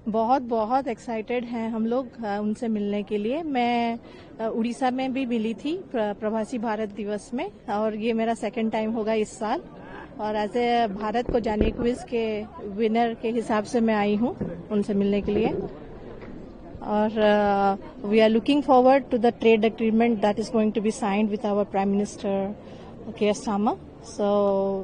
बहुत बहुत एक्साइटेड हैं हम लोग उनसे मिलने के लिए। मैं उड़ीसा में भी मिली थी प्रवासी भारत दिवस में, और ये मेरा सेकंड टाइम होगा इस साल। और एज ए भारत को जाने क्विज के विनर के हिसाब से मैं आई हूँ उनसे मिलने के लिए। और we are looking forward to the trade agreement that is going to be signed with our prime minister Keir Starmer. So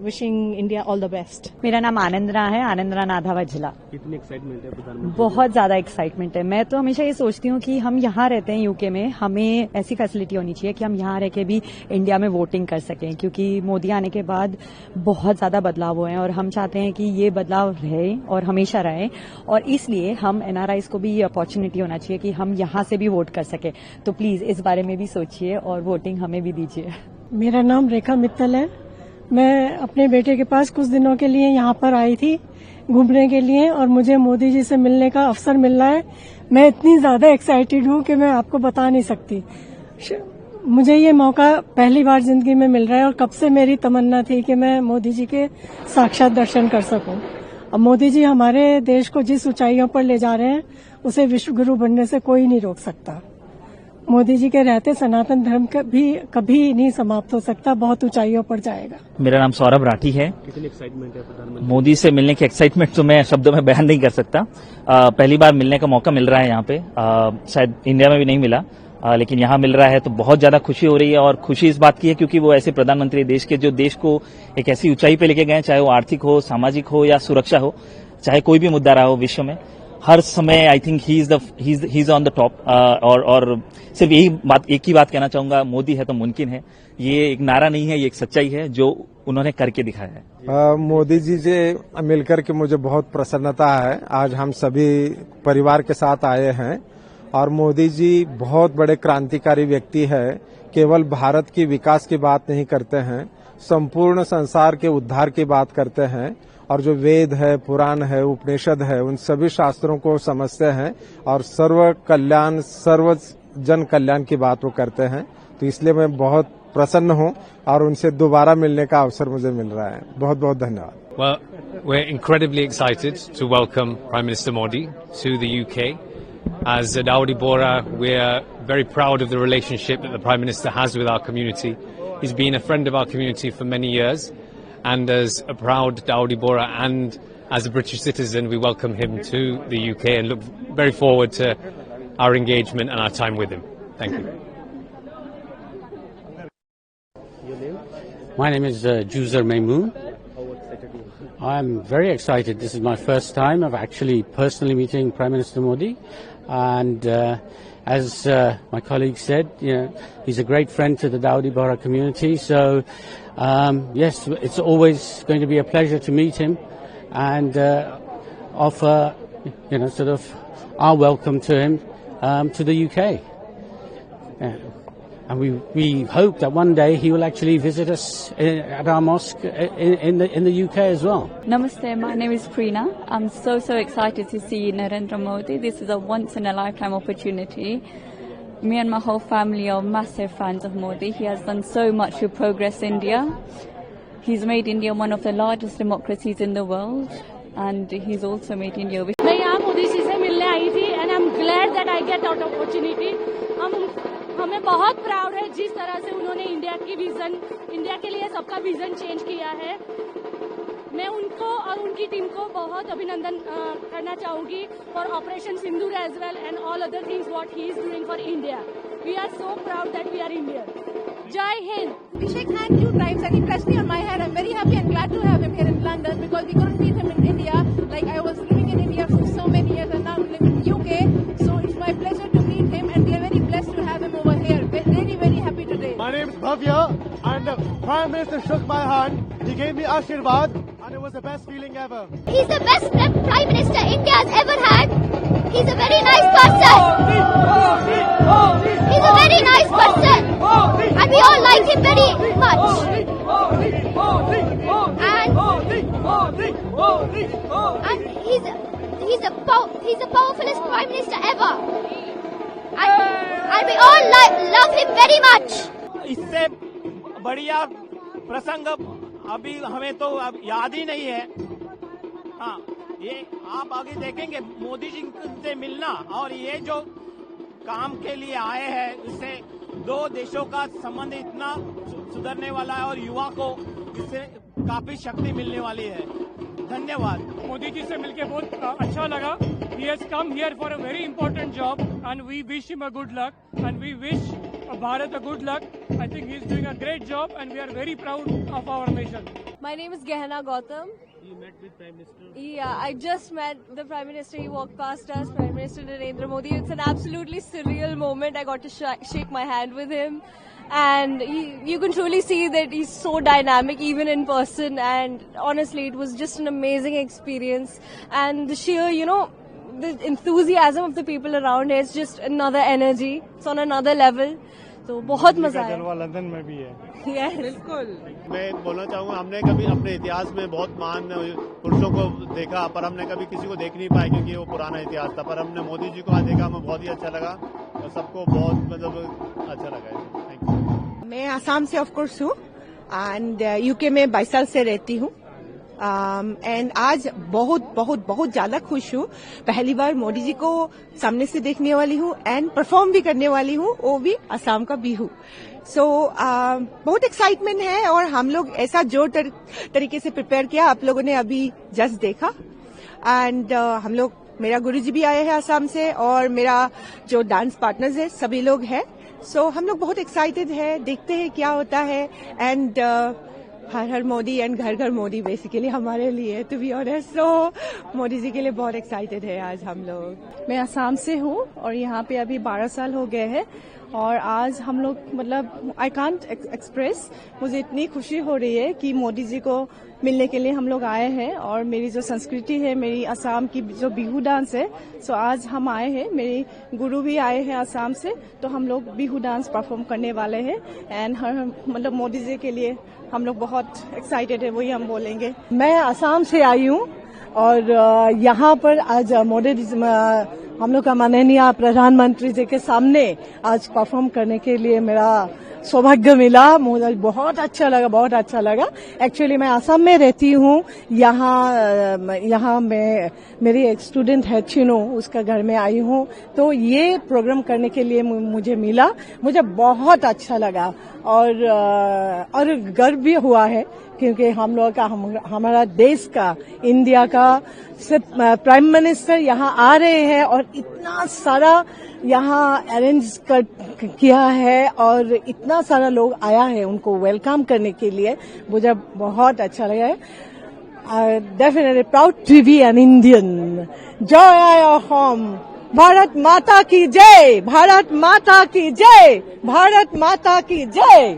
wishing India all the best. मेरा नाम आनंदरा है, आनंदरा नाधावजिला। कितनी एक्साइटमेंट है प्रधानमंत्री? बहुत ज्यादा एक्साइटमेंट है। मैं तो हमेशा ये सोचती हूँ कि हम यहाँ रहते हैं यूके में, हमें ऐसी फैसिलिटी होनी चाहिए कि हम यहाँ रह के भी इंडिया में वोटिंग कर सकें, क्योंकि मोदी आने के बाद बहुत ज्यादा बदलाव हुए हैं और हम चाहते हैं कि ये बदलाव रहे और हमेशा रहे। और इसलिए हम एनआरआईज को भी ये अपॉर्चुनिटी होना चाहिए कि हम यहाँ से भी वोट कर सके। तो प्लीज इस बारे में भी सोचिए और वोटिंग हमें भी दीजिए। मेरा नाम रेखा मित्तल है। मैं अपने बेटे के पास कुछ दिनों के लिए यहाँ पर आई थी घूमने के लिए, और मुझे मोदी जी से मिलने का अवसर मिल रहा है। मैं इतनी ज्यादा एक्साइटेड हूँ कि मैं आपको बता नहीं सकती। मुझे ये मौका पहली बार जिंदगी में मिल रहा है, और कब से मेरी तमन्ना थी कि मैं मोदी जी के साक्षात दर्शन कर सकूं। अब मोदी जी हमारे देश को जिस ऊंचाइयों पर ले जा रहे हैं, उसे विश्व गुरु बनने से कोई नहीं रोक सकता। मोदी जी के रहते सनातन धर्म भी कभी नहीं समाप्त हो सकता, बहुत ऊंचाइयों पर जाएगा। मेरा नाम सौरभ राठी है। कितनी एक्साइटमेंट है प्रधानमंत्री? मोदी से मिलने की एक्साइटमेंट तो मैं शब्दों में बयान नहीं कर सकता। पहली बार मिलने का मौका मिल रहा है यहाँ पे। शायद इंडिया में भी नहीं मिला, लेकिन यहाँ मिल रहा है तो बहुत ज्यादा खुशी हो रही है। और खुशी इस बात की है क्योंकि वो ऐसे प्रधानमंत्री देश के जो देश को एक ऐसी ऊंचाई पे लेके गए, चाहे वो आर्थिक हो, सामाजिक हो या सुरक्षा हो, चाहे कोई भी मुद्दा रहा हो विश्व में, हर समय I think he is on the top. और सिर्फ एक ही बात कहना चाहूंगा, मोदी है तो मुमकिन है। ये एक नारा नहीं है, ये एक सच्चाई है जो उन्होंने करके दिखाया है। मोदी जी से मिलकर के मुझे बहुत प्रसन्नता है। आज हम सभी परिवार के साथ आए हैं, और मोदी जी बहुत बड़े क्रांतिकारी व्यक्ति है। केवल भारत की विकास की बात नहीं करते हैं, संपूर्ण संसार के उद्धार की बात करते हैं। और जो वेद है, पुराण है, उपनिषद है, उन सभी शास्त्रों को समझते हैं, और सर्व कल्याण, सर्व जन कल्याण की बात वो करते हैं। तो इसलिए मैं बहुत प्रसन्न हूं, और उनसे दोबारा मिलने का अवसर मुझे मिल रहा है। बहुत बहुत धन्यवाद। Well, we're incredibly excited to welcome Prime Minister Modi to the UK. As Dawoodi Bohra, we're very proud of the relationship that the Prime Minister has with our community. He's been a friend of our community for many years, and as a proud Dawoodi Bohra and as a British citizen, we welcome him to the UK and look very forward to our engagement and our time with him. Thank you. Your name? My name is Juzer Maymoon. How excited are you? I'm very excited. This is my first time of actually personally meeting Prime Minister Modi, and as my colleague said, he's a great friend to the Dawoodi Bohra community. So yes, it's always going to be a pleasure to meet him and offer, sort of our welcome to him to the UK. And we hope that one day he will actually visit us at our mosque in the UK as well. Namaste, my name is Preena. I'm so excited to see Narendra Modi. This is a once in a lifetime opportunity. Me and my whole family are massive fans of Modi. He has done so much to progress India. He's made India one of the largest democracies in the world, and he's also made India. मैं यहाँ मोदी जी से मिलने आई थी, and I'm glad that I get that opportunity. हमें बहुत proud है जिस तरह से उन्होंने इंडिया के लिए सबका विजन चेंज किया है। मैं उनको और उनकी टीम को बहुत अभिनंदन करना चाहूंगी for operation Sindoor as well and all other things what he is doing for India. We are so proud that we are Indian. Jai Hind. We shake hands 2 times and he pressed me on my head. I'm very happy and glad to have him here in London because we couldn't meet him in India. Like I was living in India for so many years and now I live in UK. So it's my pleasure to meet him and we are very blessed to have him over here. We're really very happy today. My name is Bhavya and the Prime Minister shook my hand. He gave me Ashirwad and it was the best feeling ever. He's the best Prime Minister India has ever had. He's a very nice person. He's a very nice person. And we all like him very much. And he's the powerfulest Prime Minister ever. And we all love him very much. इससे बढ़िया प्रसंग अभी हमें तो अब याद ही नहीं है। हाँ, ये आप आगे देखेंगे मोदी जी से मिलना और ये जो काम के लिए आए हैं इससे दो देशों का संबंध इतना सुधरने वाला है और युवा को इससे काफी शक्ति मिलने वाली है। धन्यवाद। मोदी जी से मिलकर बहुत अच्छा लगा। He has come here for a very important job and we wish him a good luck and we wish Bharat a good luck. I think he is doing a great job and we are very proud of our nation. My name is Gehenna Gautam. You met with Prime Minister? Yeah, I just met the Prime Minister. He walked past us, Prime Minister Narendra Modi. It's an absolutely surreal moment. I got to shake my hand with him. And you can truly see that he's so dynamic even in person. And honestly, it was just an amazing experience. And the sheer, the enthusiasm of the people around here is just another energy. It's on another level. तो बहुत मजा आया। जलवा London में भी है। Yes. बिल्कुल। मैं बोलना चाहूँगा हमने कभी अपने इतिहास में बहुत महान पुरुषों को देखा पर हमने कभी किसी को देख नहीं पाए क्योंकि वो पुराना इतिहास था। पर हमने मोदी जी को आज देखा, हमें बहुत ही अच्छा लगा और सबको बहुत अच्छा लगा। Thank you. मैं आसाम से ऑफ कोर्स हूँ एंड यूके में 22 साल से रहती हूँ एंड आज बहुत ज्यादा खुश हूँ। पहली बार मोदी जी को सामने से देखने वाली हूँ एंड परफॉर्म भी करने वाली हूँ, वो भी असम का बिहू। सो बहुत एक्साइटमेंट है और हम लोग ऐसा जोर तरीके से प्रिपेयर किया। आप लोगों ने अभी जस्ट देखा एंड हम लोग, मेरा गुरुजी भी आए हैं असम से और मेरा जो डांस पार्टनर्स है सभी लोग हैं। सो हम लोग बहुत एक्साइटेड है, देखते हैं क्या होता है and her her Modi and घर घर मोदी बेसिकली हमारे लिए टू बी ऑनेस्ट। सो मोदी जी के लिए बहुत एक्साइटेड है आज हम लोग। मैं असम से हूँ और यहाँ पे अभी 12 साल हो गए हैं और आज हम लोग मतलब आई कांट एक्सप्रेस, मुझे इतनी खुशी हो रही है कि मोदी जी को मिलने के लिए हम लोग आए हैं और मेरी जो संस्कृति है, मेरी असम की जो बिहू डांस है, सो आज हम आए हैं, मेरे गुरु भी आए हैं असम से, तो हम लोग बिहू डांस परफॉर्म करने वाले हैं एंड मतलब मोदी जी के लिए हम लोग बहुत एक्साइटेड है, वही हम बोलेंगे। मैं असम से आई हूँ और यहाँ पर आज मोदी हम लोग का माननीय प्रधानमंत्री जी के सामने आज परफॉर्म करने के लिए मेरा सौभाग्य मिला। मुझे बहुत अच्छा लगा। एक्चुअली मैं असम में रहती हूँ, यहाँ मैं मेरी एक स्टूडेंट है चिनो, उसका घर में आई हूँ, तो ये प्रोग्राम करने के लिए मुझे मिला, मुझे बहुत अच्छा लगा और गर्व भी हुआ है क्योंकि हम लोग का हमारा देश का, इंडिया का सिर्फ प्राइम मिनिस्टर यहाँ आ रहे हैं और इतना सारा यहाँ अरेंज किया है और इतना सारा लोग आया है उनको वेलकम करने के लिए, मुझे बहुत अच्छा लगा है। Definitely proud to be an Indian. जय असम, भारत माता की जय, भारत माता की जय, भारत माता की जय।